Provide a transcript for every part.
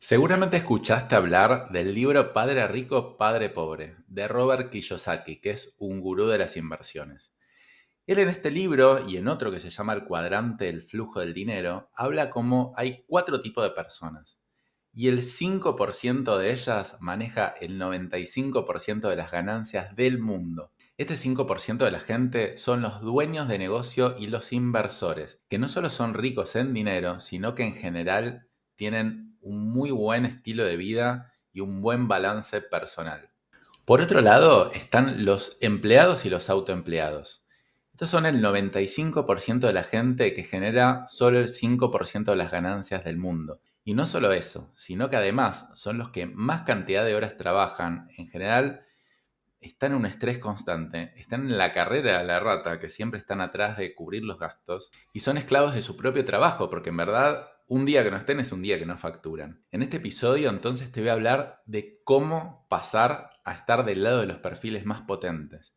Seguramente escuchaste hablar del libro Padre Rico, Padre Pobre, de Robert Kiyosaki, que es un gurú de las inversiones. Él en este libro y en otro que se llama El cuadrante del flujo del dinero, habla como hay cuatro tipos de personas y el 5% de ellas maneja el 95% de las ganancias del mundo. Este 5% de la gente son los dueños de negocio y los inversores, que no solo son ricos en dinero, sino que en general tienen un muy buen estilo de vida y un buen balance personal. Por otro lado, están los empleados y los autoempleados. Estos son el 95% de la gente que genera solo el 5% de las ganancias del mundo. Y no solo eso, sino que además son los que más cantidad de horas trabajan. En general, están en un estrés constante, están en la carrera de la rata, que siempre están atrás de cubrir los gastos, y son esclavos de su propio trabajo, porque en verdad un día que no estén es un día que no facturan. En este episodio entonces te voy a hablar de cómo pasar a estar del lado de los perfiles más potentes.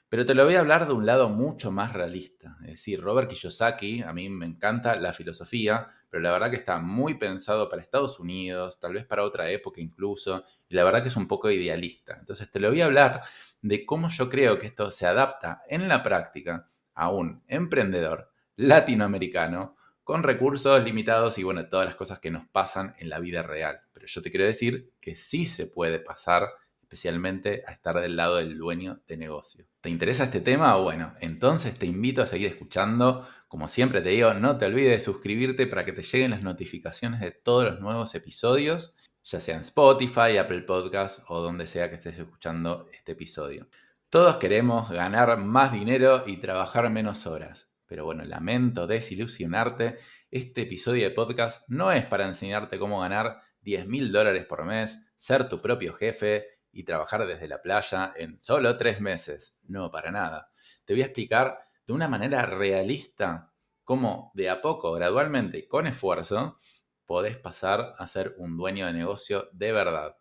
Pero te lo voy a hablar de un lado mucho más realista. Es decir, Robert Kiyosaki, a mí me encanta la filosofía, pero la verdad que está muy pensado para Estados Unidos, tal vez para otra época incluso, y la verdad que es un poco idealista. Entonces te lo voy a hablar de cómo yo creo que esto se adapta en la práctica a un emprendedor latinoamericano con recursos limitados y bueno, todas las cosas que nos pasan en la vida real. Pero yo te quiero decir que sí se puede pasar especialmente a estar del lado del dueño de negocio. ¿Te interesa este tema? Bueno, entonces te invito a seguir escuchando. Como siempre te digo, no te olvides de suscribirte para que te lleguen las notificaciones de todos los nuevos episodios, ya sea en Spotify, Apple Podcasts o donde sea que estés escuchando este episodio. Todos queremos ganar más dinero y trabajar menos horas. Pero bueno, lamento desilusionarte. Este episodio de podcast no es para enseñarte cómo ganar $10.000 por mes, ser tu propio jefe y trabajar desde la playa en solo 3 meses. No, para nada. Te voy a explicar de una manera realista cómo de a poco, gradualmente y con esfuerzo, podés pasar a ser un dueño de negocio de verdad.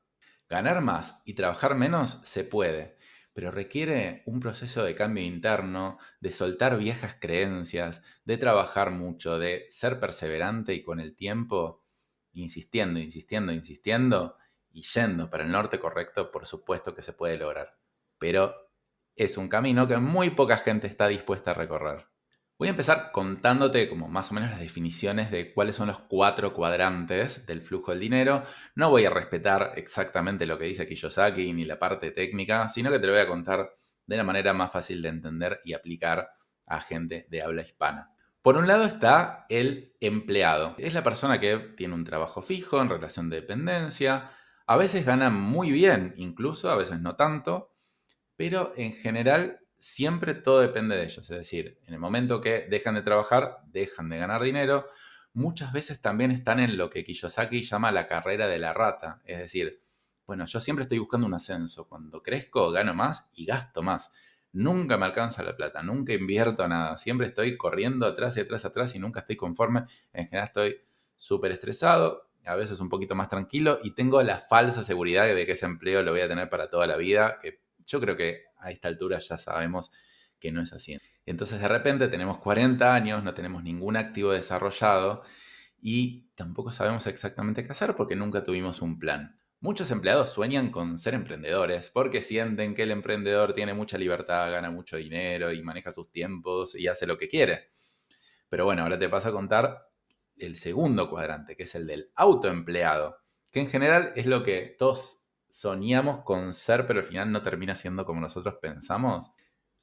Ganar más y trabajar menos se puede, pero requiere un proceso de cambio interno, de soltar viejas creencias, de trabajar mucho, de ser perseverante y con el tiempo, insistiendo, insistiendo, insistiendo, y yendo para el norte correcto, por supuesto que se puede lograr. Pero es un camino que muy poca gente está dispuesta a recorrer. Voy a empezar contándote como más o menos las definiciones de cuáles son los cuatro cuadrantes del flujo del dinero. No voy a respetar exactamente lo que dice Kiyosaki ni la parte técnica, sino que te lo voy a contar de la manera más fácil de entender y aplicar a gente de habla hispana. Por un lado está el empleado. Es la persona que tiene un trabajo fijo en relación de dependencia. A veces gana muy bien, incluso, a veces no tanto, pero en general siempre todo depende de ellos. Es decir, en el momento que dejan de trabajar, dejan de ganar dinero, muchas veces también están en lo que Kiyosaki llama la carrera de la rata. Es decir, bueno, yo siempre estoy buscando un ascenso. Cuando crezco, gano más y gasto más. Nunca me alcanza la plata, nunca invierto nada. Siempre estoy corriendo atrás y atrás, atrás y nunca estoy conforme. En general estoy súper estresado, a veces un poquito más tranquilo y tengo la falsa seguridad de que ese empleo lo voy a tener para toda la vida, que yo creo que a esta altura ya sabemos que no es así. Entonces de repente tenemos 40 años, no tenemos ningún activo desarrollado y tampoco sabemos exactamente qué hacer porque nunca tuvimos un plan. Muchos empleados sueñan con ser emprendedores porque sienten que el emprendedor tiene mucha libertad, gana mucho dinero y maneja sus tiempos y hace lo que quiere. Pero bueno, ahora te paso a contar el segundo cuadrante, que es el del autoempleado, que en general es lo que todos soñamos con ser, pero al final no termina siendo como nosotros pensamos.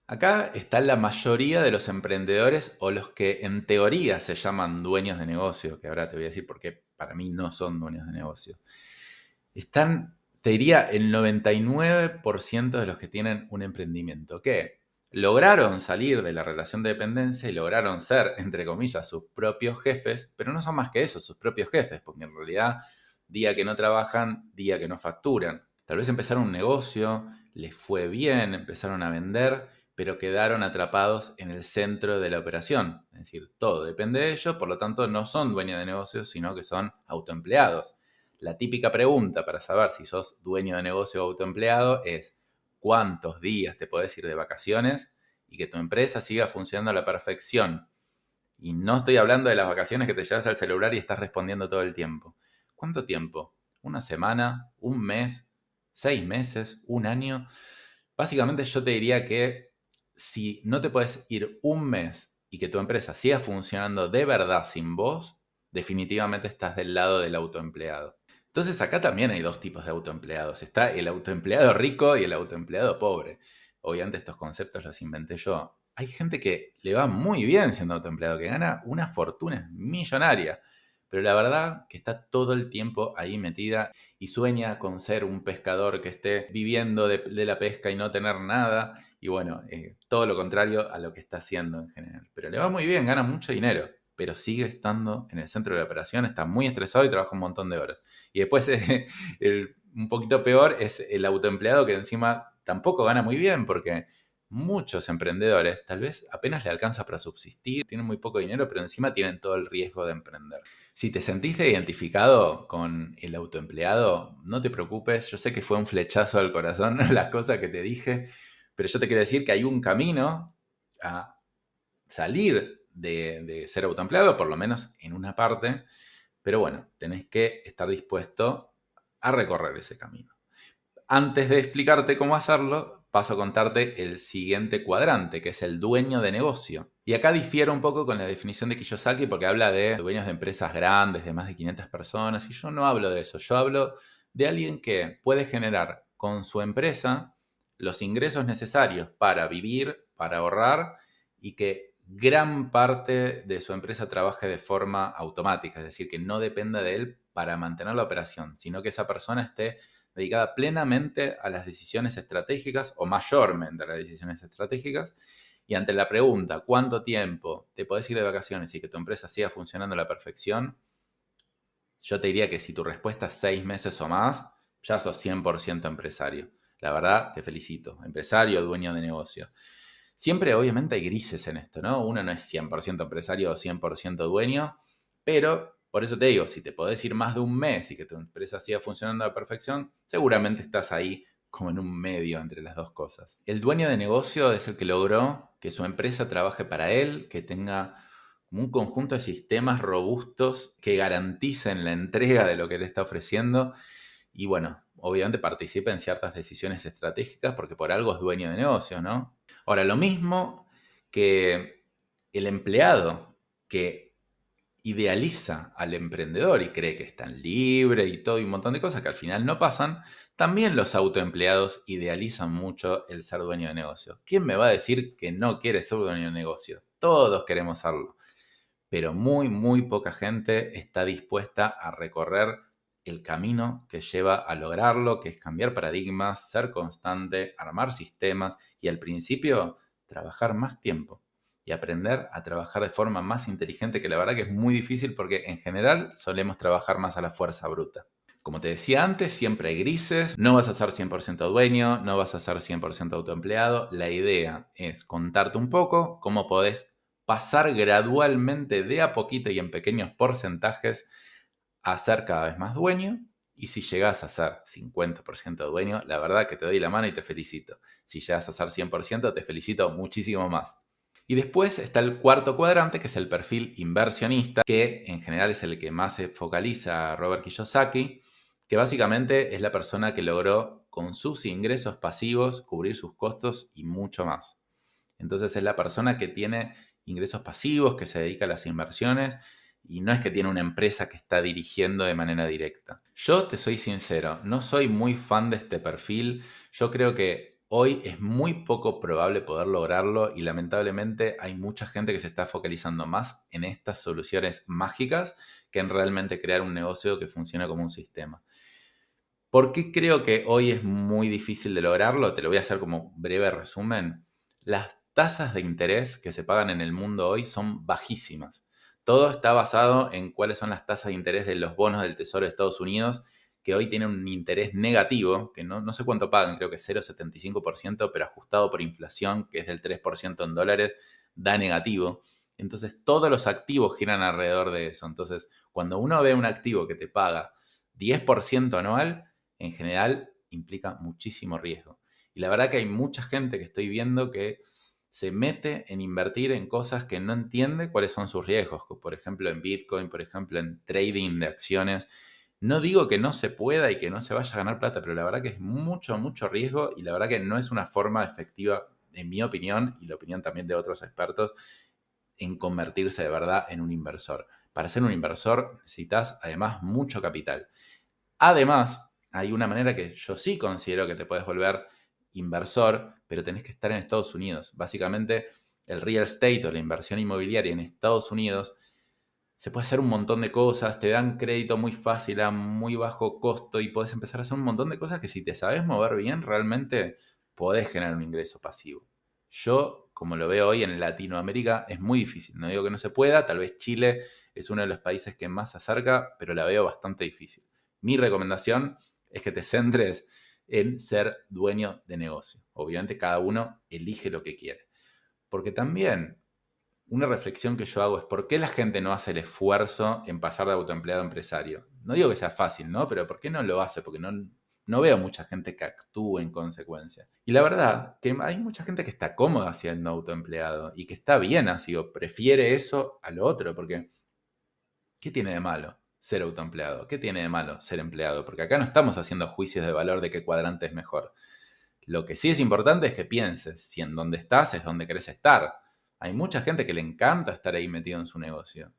Acá está la mayoría de los emprendedores o los que en teoría se llaman dueños de negocio, que ahora te voy a decir por qué para mí no son dueños de negocio. Están, te diría, el 99% de los que tienen un emprendimiento, que lograron salir de la relación de dependencia y lograron ser, entre comillas, sus propios jefes, pero no son más que eso, sus propios jefes, porque en realidad, día que no trabajan, día que no facturan. Tal vez empezaron un negocio, les fue bien, empezaron a vender, pero quedaron atrapados en el centro de la operación. Es decir, todo depende de ellos, por lo tanto no son dueños de negocios, sino que son autoempleados. La típica pregunta para saber si sos dueño de negocio o autoempleado es ¿cuántos días te podés ir de vacaciones y que tu empresa siga funcionando a la perfección? Y no estoy hablando de las vacaciones que te llevas al celular y estás respondiendo todo el tiempo. ¿Cuánto tiempo? una semana, un mes, 6 meses, un año. Básicamente yo te diría que si no te puedes ir un mes y que tu empresa siga funcionando de verdad sin vos, definitivamente estás del lado del autoempleado. Entonces acá también hay dos tipos de autoempleados. Está el autoempleado rico y el autoempleado pobre. Obviamente estos conceptos los inventé yo. Hay gente que le va muy bien siendo autoempleado, que gana una fortuna millonaria, pero la verdad que está todo el tiempo ahí metida y sueña con ser un pescador que esté viviendo de la pesca y no tener nada. Y bueno, todo lo contrario a lo que está haciendo en general. Pero le va muy bien, gana mucho dinero, pero sigue estando en el centro de la operación, está muy estresado y trabaja un montón de horas. Y después, un poquito peor, es el autoempleado que encima tampoco gana muy bien porque muchos emprendedores tal vez apenas le alcanza para subsistir, tienen muy poco dinero, pero encima tienen todo el riesgo de emprender. Si te sentiste identificado con el autoempleado, no te preocupes, yo sé que fue un flechazo al corazón las cosas que te dije, pero yo te quiero decir que hay un camino a salir de ser autoempleado, por lo menos en una parte, pero bueno, tenés que estar dispuesto a recorrer ese camino. Antes de explicarte cómo hacerlo, paso a contarte el siguiente cuadrante, que es el dueño de negocio. Y acá difiero un poco con la definición de Kiyosaki porque habla de dueños de empresas grandes, de más de 500 personas, y yo no hablo de eso. Yo hablo de alguien que puede generar con su empresa los ingresos necesarios para vivir, para ahorrar, y que gran parte de su empresa trabaje de forma automática, es decir, que no dependa de él para mantener la operación, sino que esa persona esté dedicada plenamente a las decisiones estratégicas o mayormente a las decisiones estratégicas. Y ante la pregunta, ¿cuánto tiempo te podés ir de vacaciones y que tu empresa siga funcionando a la perfección? Yo te diría que si tu respuesta es 6 meses o más, ya sos 100% empresario. La verdad, te felicito. Empresario, dueño de negocio. Siempre, obviamente, hay grises en esto, ¿no? Uno no es 100% empresario o 100% dueño, pero por eso te digo, si te podés ir más de un mes y que tu empresa siga funcionando a la perfección, seguramente estás ahí como en un medio entre las dos cosas. El dueño de negocio es el que logró que su empresa trabaje para él, que tenga un conjunto de sistemas robustos que garanticen la entrega de lo que él está ofreciendo y bueno, obviamente participa en ciertas decisiones estratégicas porque por algo es dueño de negocio, ¿no? Ahora, lo mismo que el empleado que idealiza al emprendedor y cree que es tan libre y todo y un montón de cosas que al final no pasan, también los autoempleados idealizan mucho el ser dueño de negocio. ¿Quién me va a decir que no quiere ser dueño de negocio? Todos queremos serlo, pero muy, muy poca gente está dispuesta a recorrer el camino que lleva a lograrlo, que es cambiar paradigmas, ser constante, armar sistemas y al principio trabajar más tiempo y aprender a trabajar de forma más inteligente, que la verdad que es muy difícil porque en general solemos trabajar más a la fuerza bruta. Como te decía antes, siempre hay grises, no vas a ser 100% dueño, no vas a ser 100% autoempleado. La idea es contarte un poco cómo podés pasar gradualmente de a poquito y en pequeños porcentajes a ser cada vez más dueño. Y si llegas a ser 50% dueño, la verdad que te doy la mano y te felicito. Si llegas a ser 100%, te felicito muchísimo más. Y después está el cuarto cuadrante, que es el perfil inversionista, que en general es el que más se focaliza a Robert Kiyosaki, que básicamente es la persona que logró con sus ingresos pasivos cubrir sus costos y mucho más. Entonces es la persona que tiene ingresos pasivos, que se dedica a las inversiones y no es que tiene una empresa que está dirigiendo de manera directa. Yo te soy sincero, no soy muy fan de este perfil. Yo creo que hoy es muy poco probable poder lograrlo y lamentablemente hay mucha gente que se está focalizando más en estas soluciones mágicas que en realmente crear un negocio que funcione como un sistema. ¿Por qué creo que hoy es muy difícil de lograrlo? Te lo voy a hacer como breve resumen. Las tasas de interés que se pagan en el mundo hoy son bajísimas. Todo está basado en cuáles son las tasas de interés de los bonos del Tesoro de Estados Unidos, que hoy tienen un interés negativo, que no sé cuánto pagan, creo que 0,75%, pero ajustado por inflación, que es del 3% en dólares, da negativo. Entonces todos los activos giran alrededor de eso. Entonces, cuando uno ve un activo que te paga 10% anual, en general implica muchísimo riesgo. Y la verdad que hay mucha gente que estoy viendo que se mete en invertir en cosas que no entiende cuáles son sus riesgos, por ejemplo en Bitcoin, por ejemplo en trading de acciones. No digo que no se pueda y que no se vaya a ganar plata, pero la verdad que es mucho, mucho riesgo y la verdad que no es una forma efectiva, en mi opinión, y la opinión también de otros expertos, en convertirse de verdad en un inversor. Para ser un inversor necesitas además mucho capital. Además, hay una manera que yo sí considero que te puedes volver inversor, pero tenés que estar en Estados Unidos. Básicamente, el real estate o la inversión inmobiliaria en Estados Unidos se puede hacer un montón de cosas, te dan crédito muy fácil a muy bajo costo y puedes empezar a hacer un montón de cosas que si te sabes mover bien, realmente podés generar un ingreso pasivo. Yo, como lo veo hoy en Latinoamérica, es muy difícil. No digo que no se pueda, tal vez Chile es uno de los países que más se acerca, pero la veo bastante difícil. Mi recomendación es que te centres en ser dueño de negocio. Obviamente cada uno elige lo que quiere. Porque también una reflexión que yo hago es por qué la gente no hace el esfuerzo en pasar de autoempleado a empresario. No digo que sea fácil, ¿no? Pero ¿por qué no lo hace? Porque no veo mucha gente que actúe en consecuencia. Y la verdad que hay mucha gente que está cómoda siendo autoempleado y que está bien así o prefiere eso a lo otro, porque ¿qué tiene de malo ser autoempleado? ¿Qué tiene de malo ser empleado? Porque acá no estamos haciendo juicios de valor de qué cuadrante es mejor. Lo que sí es importante es que pienses si en donde estás es donde querés estar. Hay mucha gente que le encanta estar ahí metido en su negocio.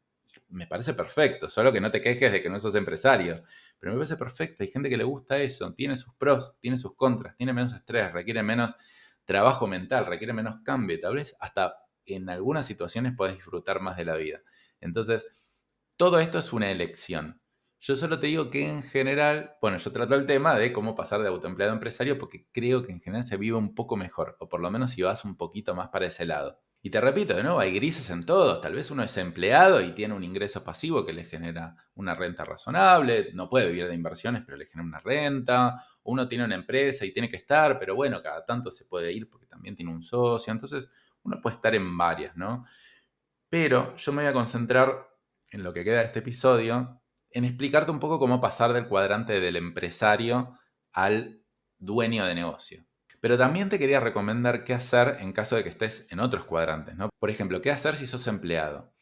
Me parece perfecto, solo que no te quejes de que no sos empresario. Pero me parece perfecto, hay gente que le gusta eso, tiene sus pros, tiene sus contras, tiene menos estrés, requiere menos trabajo mental, requiere menos cambio. Tal vez hasta en algunas situaciones puedes disfrutar más de la vida. Entonces, todo esto es una elección. Yo solo te digo que en general, bueno, yo trato el tema de cómo pasar de autoempleado a empresario porque creo que en general se vive un poco mejor, o por lo menos si vas un poquito más para ese lado. Y te repito, de nuevo, hay grises en todo. Tal vez uno es empleado y tiene un ingreso pasivo que le genera una renta razonable, no puede vivir de inversiones, pero le genera una renta. O uno tiene una empresa y tiene que estar, pero bueno, cada tanto se puede ir porque también tiene un socio. Entonces, uno puede estar en varias, ¿no? Pero yo me voy a concentrar en lo que queda de este episodio, en explicarte un poco cómo pasar del cuadrante del empresario al dueño de negocio. Pero también te quería recomendar qué hacer en caso de que estés en otros cuadrantes, ¿no? Por ejemplo, qué hacer si sos empleado.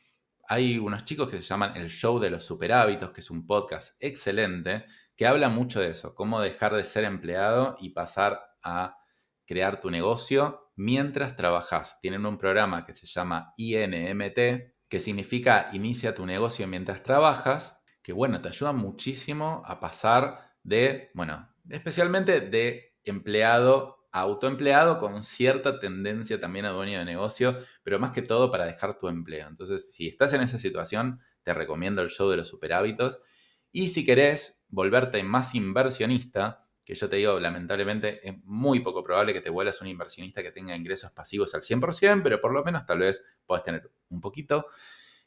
Hay unos chicos que se llaman El Show de los Superhábitos, que es un podcast excelente, que habla mucho de eso, cómo dejar de ser empleado y pasar a crear tu negocio mientras trabajas. Tienen un programa que se llama INMT, que significa Inicia tu negocio mientras trabajas, que bueno, te ayuda muchísimo a pasar de, bueno, especialmente de empleado a autoempleado con cierta tendencia también a dueño de negocio, pero más que todo para dejar tu empleo. Entonces, si estás en esa situación, te recomiendo el show de los superhábitos. Y si querés volverte más inversionista, que yo te digo, lamentablemente es muy poco probable que te vuelvas un inversionista que tenga ingresos pasivos al 100%, pero por lo menos tal vez puedas tener un poquito,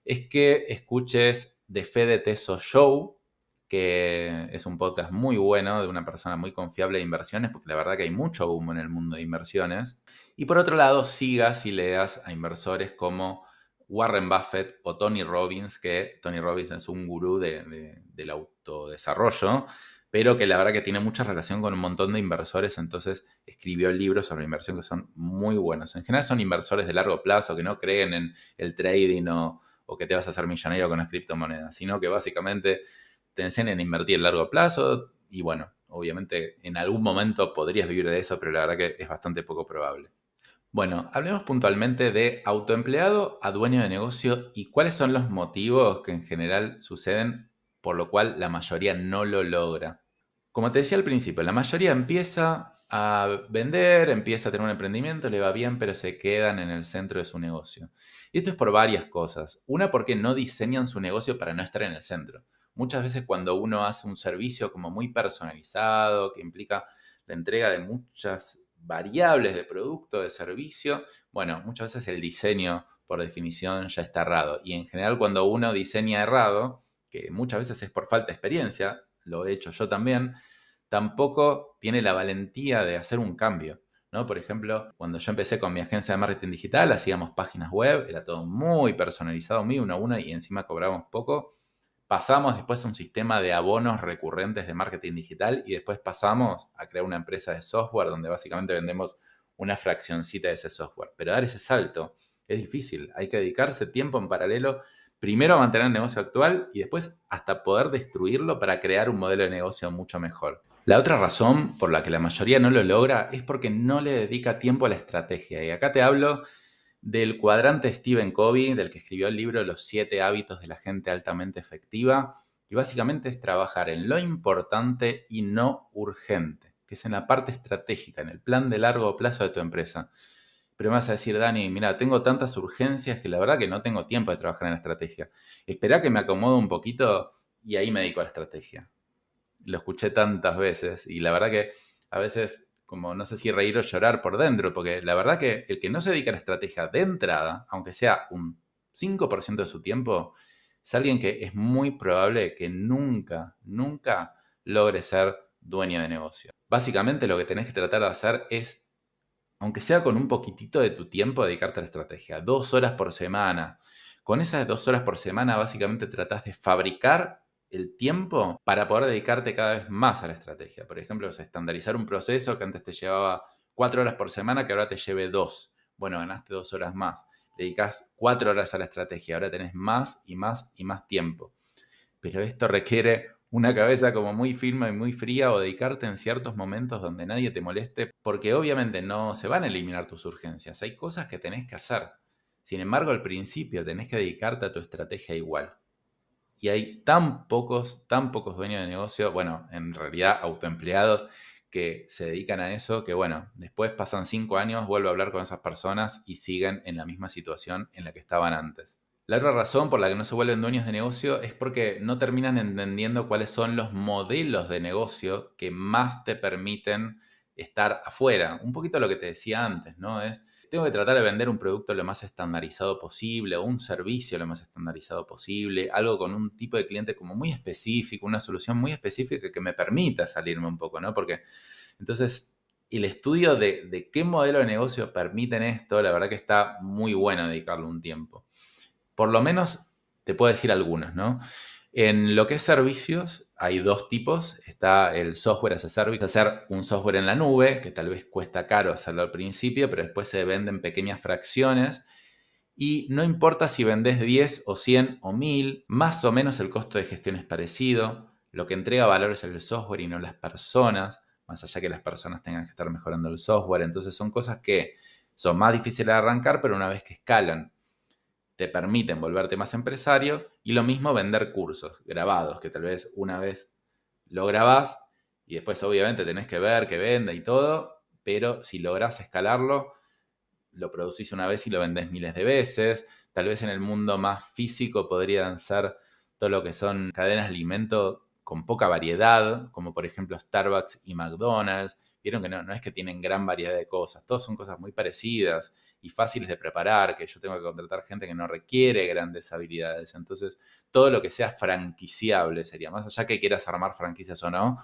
es que escuches The Fede Teso Show, que es un podcast muy bueno de una persona muy confiable de inversiones, porque la verdad que hay mucho humo en el mundo de inversiones. Y por otro lado, sigas y leas a inversores como Warren Buffett o Tony Robbins, que Tony Robbins es un gurú del autodesarrollo, pero que la verdad que tiene mucha relación con un montón de inversores, entonces escribió libros sobre inversión que son muy buenos. En general son inversores de largo plazo, que no creen en el trading o que te vas a hacer millonario con las criptomonedas, sino que básicamente te enseñan a invertir a largo plazo y bueno, obviamente en algún momento podrías vivir de eso, pero la verdad que es bastante poco probable. Bueno, hablemos puntualmente de autoempleado a dueño de negocio y cuáles son los motivos que en general suceden por lo cual la mayoría no lo logra. Como te decía al principio, la mayoría empieza a vender, empieza a tener un emprendimiento, le va bien, pero se quedan en el centro de su negocio. Y esto es por varias cosas. Una, porque no diseñan su negocio para no estar en el centro. Muchas veces cuando uno hace un servicio como muy personalizado, que implica la entrega de muchas variables de producto, de servicio, bueno, muchas veces el diseño, por definición, ya está errado. Y en general cuando uno diseña errado, que muchas veces es por falta de experiencia, lo he hecho yo también, tampoco tiene la valentía de hacer un cambio, ¿no? Por ejemplo, cuando yo empecé con mi agencia de marketing digital, hacíamos páginas web, era todo muy personalizado, muy uno a uno y encima cobrábamos poco. Pasamos después a un sistema de abonos recurrentes de marketing digital y después pasamos a crear una empresa de software donde básicamente vendemos una fraccioncita de ese software. Pero dar ese salto es difícil, hay que dedicarse tiempo en paralelo, primero a mantener el negocio actual y después hasta poder destruirlo para crear un modelo de negocio mucho mejor. La otra razón por la que la mayoría no lo logra es porque no le dedica tiempo a la estrategia. Y acá te hablo del cuadrante Stephen Covey, del que escribió el libro Los 7 hábitos de la gente altamente efectiva. Y básicamente es trabajar en lo importante y no urgente, que es en la parte estratégica, en el plan de largo plazo de tu empresa. Pero me vas a decir, Dani, mira, tengo tantas urgencias que la verdad que no tengo tiempo de trabajar en la estrategia. Esperá que me acomodo un poquito y ahí me dedico a la estrategia. Lo escuché tantas veces y la verdad que a veces, como no sé si reír o llorar por dentro, porque la verdad que el que no se dedica a la estrategia de entrada, aunque sea un 5% de su tiempo, es alguien que es muy probable que nunca, nunca logre ser dueño de negocio. Básicamente lo que tenés que tratar de hacer es, aunque sea con un poquitito de tu tiempo, dedicarte a la estrategia. 2 horas por semana. Con esas 2 horas por semana, básicamente tratás de fabricar el tiempo para poder dedicarte cada vez más a la estrategia. Por ejemplo, estandarizar un proceso que antes te llevaba 4 horas por semana, que ahora te lleve 2. Bueno, ganaste 2 horas más. Dedicás 4 horas a la estrategia, ahora tenés más y más y más tiempo. Pero esto requiere una cabeza como muy firme y muy fría o dedicarte en ciertos momentos donde nadie te moleste, porque obviamente no se van a eliminar tus urgencias, hay cosas que tenés que hacer. Sin embargo, al principio tenés que dedicarte a tu estrategia igual. Y hay tan pocos dueños de negocio, bueno, en realidad autoempleados, que se dedican a eso, que bueno, después pasan 5 años, vuelvo a hablar con esas personas y siguen en la misma situación en la que estaban antes. La otra razón por la que no se vuelven dueños de negocio es porque no terminan entendiendo cuáles son los modelos de negocio que más te permiten estar afuera. Un poquito lo que te decía antes, ¿no? Tengo que tratar de vender un producto lo más estandarizado posible o un servicio lo más estandarizado posible, algo con un tipo de cliente como muy específico, una solución muy específica que me permita salirme un poco, ¿no? Porque entonces el estudio de qué modelo de negocio permiten esto, la verdad que está muy bueno dedicarle un tiempo. Por lo menos te puedo decir algunos, ¿no? En lo que es servicios, hay 2 tipos. Está el software as a service, hacer un software en la nube, que tal vez cuesta caro hacerlo al principio, pero después se venden pequeñas fracciones. Y no importa si vendés 10 o 100 o 1000, más o menos el costo de gestión es parecido. Lo que entrega valor es el software y no las personas, más allá que las personas tengan que estar mejorando el software. Entonces son cosas que son más difíciles de arrancar, pero una vez que escalan te permiten volverte más empresario y lo mismo vender cursos grabados, que tal vez una vez lo grabás y después obviamente tenés que ver que venda y todo, pero si lográs escalarlo, lo producís una vez y lo vendés miles de veces. Tal vez en el mundo más físico podrían ser todo lo que son cadenas de alimento con poca variedad, como por ejemplo Starbucks y McDonald's. Vieron que no es que tienen gran variedad de cosas, todas son cosas muy parecidas y fáciles de preparar, que yo tengo que contratar gente que no requiere grandes habilidades. Entonces, todo lo que sea franquiciable sería, más allá que quieras armar franquicias o no,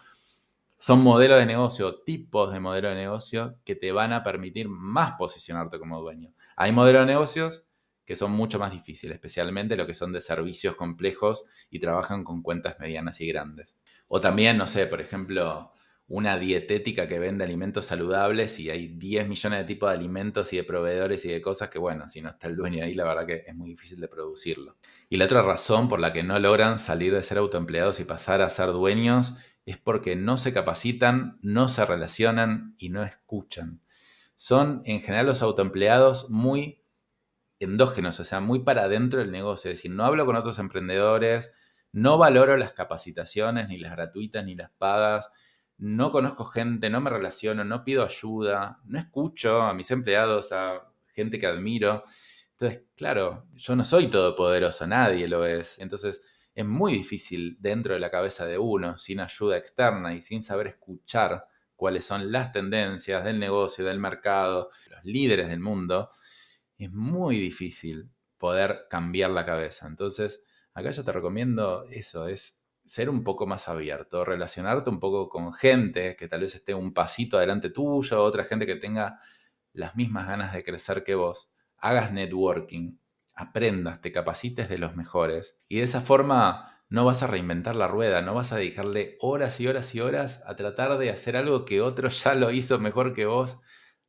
son modelos de negocio, tipos de modelo de negocio que te van a permitir más posicionarte como dueño. Hay modelos de negocios que son mucho más difíciles, especialmente lo que son de servicios complejos y trabajan con cuentas medianas y grandes. O también, no sé, por ejemplo, una dietética que vende alimentos saludables y hay 10 millones de tipos de alimentos y de proveedores y de cosas que, bueno, si no está el dueño ahí, la verdad que es muy difícil de producirlo. Y la otra razón por la que no logran salir de ser autoempleados y pasar a ser dueños es porque no se capacitan, no se relacionan y no escuchan. Son en general los autoempleados muy endógenos, o sea, muy para adentro del negocio. Es decir, no hablo con otros emprendedores, no valoro las capacitaciones, ni las gratuitas, ni las pagas, no conozco gente, no me relaciono, no pido ayuda, no escucho a mis empleados, a gente que admiro. Entonces, claro, yo no soy todopoderoso, nadie lo es. Entonces, es muy difícil dentro de la cabeza de uno, sin ayuda externa y sin saber escuchar cuáles son las tendencias del negocio, del mercado, los líderes del mundo, es muy difícil poder cambiar la cabeza. Entonces, acá yo te recomiendo eso, es ser un poco más abierto, relacionarte un poco con gente que tal vez esté un pasito adelante tuyo, otra gente que tenga las mismas ganas de crecer que vos, hagas networking, aprendas, te capacites de los mejores y de esa forma no vas a reinventar la rueda, no vas a dedicarle horas y horas y horas a tratar de hacer algo que otro ya lo hizo mejor que vos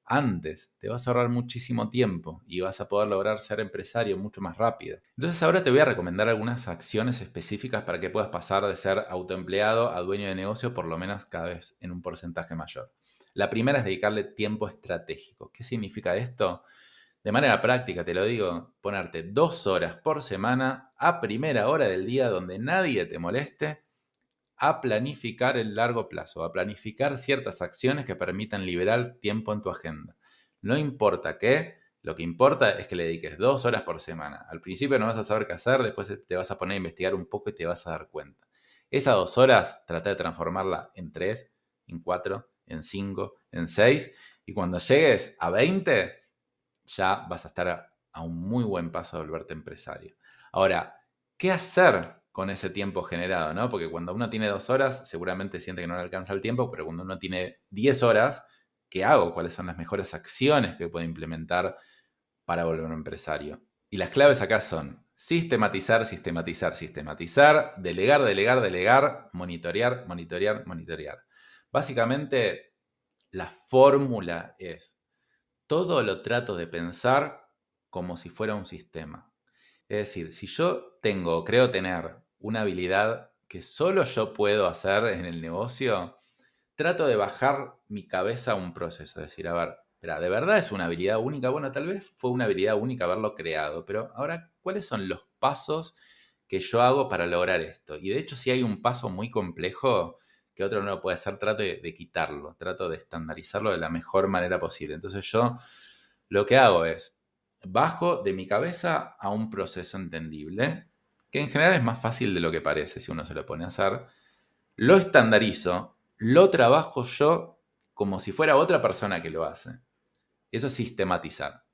antes. Te vas a ahorrar muchísimo tiempo y vas a poder lograr ser empresario mucho más rápido. Entonces ahora te voy a recomendar algunas acciones específicas para que puedas pasar de ser autoempleado a dueño de negocio, por lo menos cada vez en un porcentaje mayor. La primera es dedicarle tiempo estratégico. ¿Qué significa esto? De manera práctica, te lo digo, ponerte 2 horas por semana a primera hora del día donde nadie te moleste a planificar el largo plazo, a planificar ciertas acciones que permitan liberar tiempo en tu agenda. No importa qué, lo que importa es que le dediques 2 horas por semana. Al principio no vas a saber qué hacer, después te vas a poner a investigar un poco y te vas a dar cuenta. Esas 2 horas, trata de transformarla en 3, en 4, en 5, en 6, y cuando llegues a 20, ya vas a estar a un muy buen paso de volverte empresario. Ahora, ¿qué hacer con ese tiempo generado, ¿no? Porque cuando uno tiene 2 horas, seguramente siente que no le alcanza el tiempo, pero cuando uno tiene 10 horas, ¿qué hago? ¿Cuáles son las mejores acciones que puedo implementar para volver un empresario? Y las claves acá son sistematizar, sistematizar, sistematizar, delegar, delegar, delegar, monitorear, monitorear, monitorear. Básicamente, la fórmula es: todo lo trato de pensar como si fuera un sistema. Es decir, si yo creo tener una habilidad que solo yo puedo hacer en el negocio, trato de bajar mi cabeza a un proceso. Es decir, a ver, espera, ¿de verdad es una habilidad única? Bueno, tal vez fue una habilidad única haberlo creado, pero ahora, ¿cuáles son los pasos que yo hago para lograr esto? Y de hecho, si hay un paso muy complejo que otro no lo puede hacer, trato de quitarlo, trato de estandarizarlo de la mejor manera posible. Entonces yo lo que hago es, bajo de mi cabeza a un proceso entendible, que en general es más fácil de lo que parece si uno se lo pone a hacer, lo estandarizo, lo trabajo yo como si fuera otra persona que lo hace. Eso es sistematizar.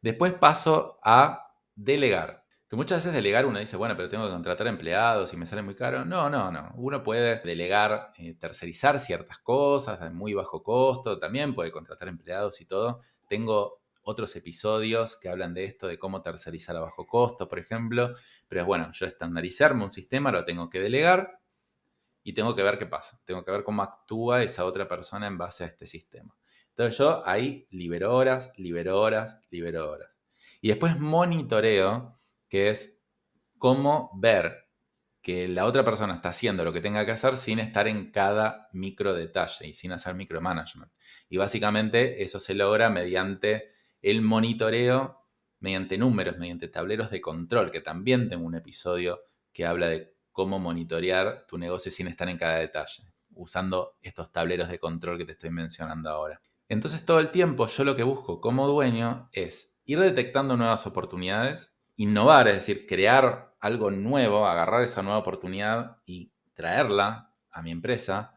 Después paso a delegar. Que muchas veces delegar uno dice, bueno, pero tengo que contratar empleados y me sale muy caro. No, no, no. Uno puede delegar, tercerizar ciertas cosas de muy bajo costo. También puede contratar empleados y todo. Tengo otros episodios que hablan de esto, de cómo tercerizar a bajo costo, por ejemplo. Pero es bueno, yo estandarizarme un sistema, lo tengo que delegar y tengo que ver qué pasa. Tengo que ver cómo actúa esa otra persona en base a este sistema. Entonces yo ahí libero horas, libero horas, libero horas. Y después monitoreo, que es cómo ver que la otra persona está haciendo lo que tenga que hacer sin estar en cada micro detalle y sin hacer micromanagement. Y básicamente eso se logra mediante el monitoreo, mediante números, mediante tableros de control, que también tengo un episodio que habla de cómo monitorear tu negocio sin estar en cada detalle, usando estos tableros de control que te estoy mencionando ahora. Entonces todo el tiempo yo lo que busco como dueño es ir detectando nuevas oportunidades, innovar, es decir, crear algo nuevo, agarrar esa nueva oportunidad y traerla a mi empresa,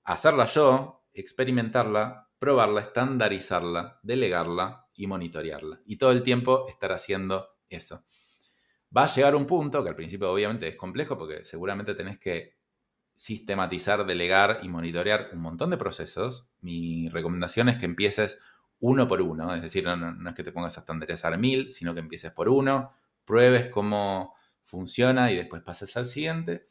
hacerla yo, experimentarla, probarla, estandarizarla, delegarla y monitorearla. Y todo el tiempo estar haciendo eso. Va a llegar un punto que al principio obviamente es complejo porque seguramente tenés que sistematizar, delegar y monitorear un montón de procesos. Mi recomendación es que empieces uno por uno, es decir, no es que te pongas a estandarizar 1000, sino que empieces por uno, pruebes cómo funciona y después pases al siguiente.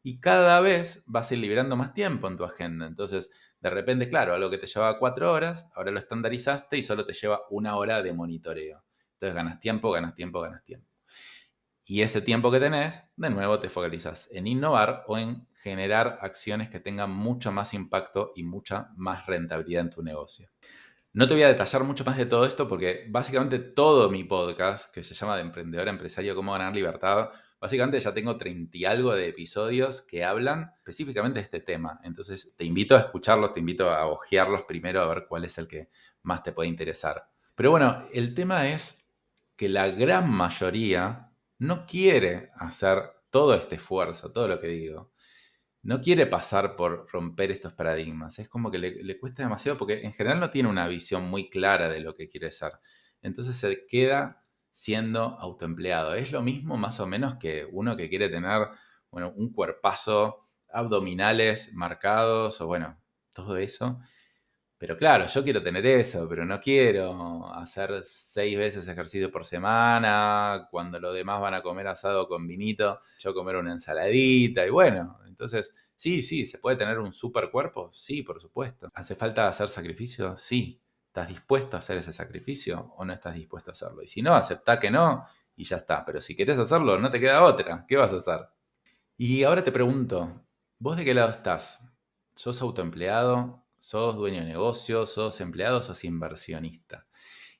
Y cada vez vas a ir liberando más tiempo en tu agenda. Entonces, de repente, claro, algo que te llevaba 4 horas, ahora lo estandarizaste y solo te lleva 1 hora de monitoreo. Entonces ganas tiempo, ganas tiempo, ganas tiempo. Y ese tiempo que tenés, de nuevo te focalizas en innovar o en generar acciones que tengan mucho más impacto y mucha más rentabilidad en tu negocio. No te voy a detallar mucho más de todo esto porque básicamente todo mi podcast, que se llama De Emprendedor a Empresario, Cómo Ganar Libertad, básicamente ya tengo 30 y algo de episodios que hablan específicamente de este tema. Entonces te invito a escucharlos, te invito a hojearlos primero a ver cuál es el que más te puede interesar. Pero bueno, el tema es que la gran mayoría no quiere hacer todo este esfuerzo, todo lo que digo. No quiere pasar por romper estos paradigmas. Es como que le cuesta demasiado porque en general no tiene una visión muy clara de lo que quiere ser. Entonces se queda siendo autoempleado. Es lo mismo más o menos que uno que quiere tener, bueno, un cuerpazo, abdominales marcados o bueno, todo eso. Pero claro, yo quiero tener eso, pero no quiero hacer 6 veces ejercicio por semana, cuando los demás van a comer asado con vinito, yo comer una ensaladita y bueno, entonces, sí, sí, ¿se puede tener un super cuerpo? Sí, por supuesto. ¿Hace falta hacer sacrificios? Sí, ¿Estás dispuesto a hacer ese sacrificio o no estás dispuesto a hacerlo? Y si no, aceptá que no y ya está. Pero si querés hacerlo, no te queda otra. ¿Qué vas a hacer? Y ahora te pregunto, ¿vos de qué lado estás? ¿Sos autoempleado? ¿Sos dueño de negocio? ¿Sos empleado? ¿Sos inversionista?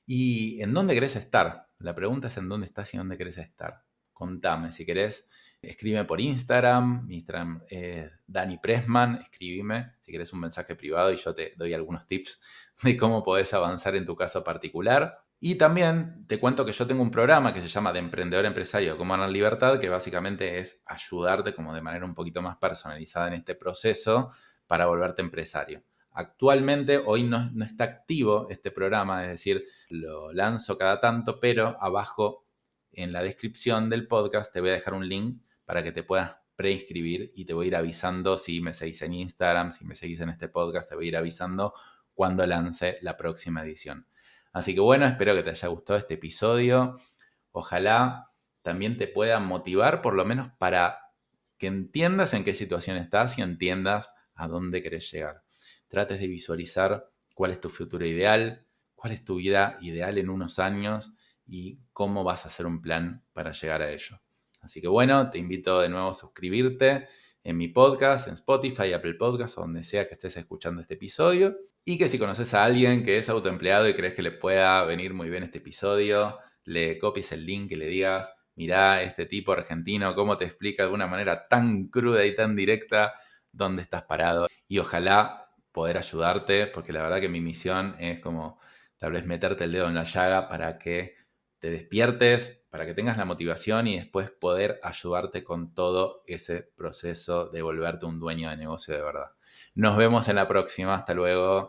¿Y en dónde querés estar? La pregunta es en dónde estás y en dónde querés estar. Contame, si querés, escríbeme por Instagram. Mi Instagram es Dani Pressman. Escríbeme si querés un mensaje privado y yo te doy algunos tips de cómo podés avanzar en tu caso particular. Y también te cuento que yo tengo un programa que se llama De Emprendedor a Empresario, Cómo ganar libertad, que básicamente es ayudarte como de manera un poquito más personalizada en este proceso para volverte empresario. Actualmente, hoy no está activo este programa, es decir, lo lanzo cada tanto, pero abajo en la descripción del podcast te voy a dejar un link para que te puedas preinscribir y te voy a ir avisando si me seguís en Instagram, si me seguís en este podcast, te voy a ir avisando cuando lance la próxima edición. Así que bueno, espero que te haya gustado este episodio. Ojalá también te pueda motivar por lo menos para que entiendas en qué situación estás y entiendas a dónde querés llegar. Trates de visualizar cuál es tu futuro ideal, cuál es tu vida ideal en unos años y cómo vas a hacer un plan para llegar a ello. Así que bueno, te invito de nuevo a suscribirte en mi podcast, en Spotify, Apple Podcasts, o donde sea que estés escuchando este episodio. Y que si conoces a alguien que es autoempleado y crees que le pueda venir muy bien este episodio, le copies el link y le digas, mirá, este tipo argentino, cómo te explica de una manera tan cruda y tan directa dónde estás parado. Y ojalá poder ayudarte, porque la verdad que mi misión es como tal vez meterte el dedo en la llaga para que te despiertes, para que tengas la motivación y después poder ayudarte con todo ese proceso de volverte un dueño de negocio de verdad. Nos vemos en la próxima. Hasta luego.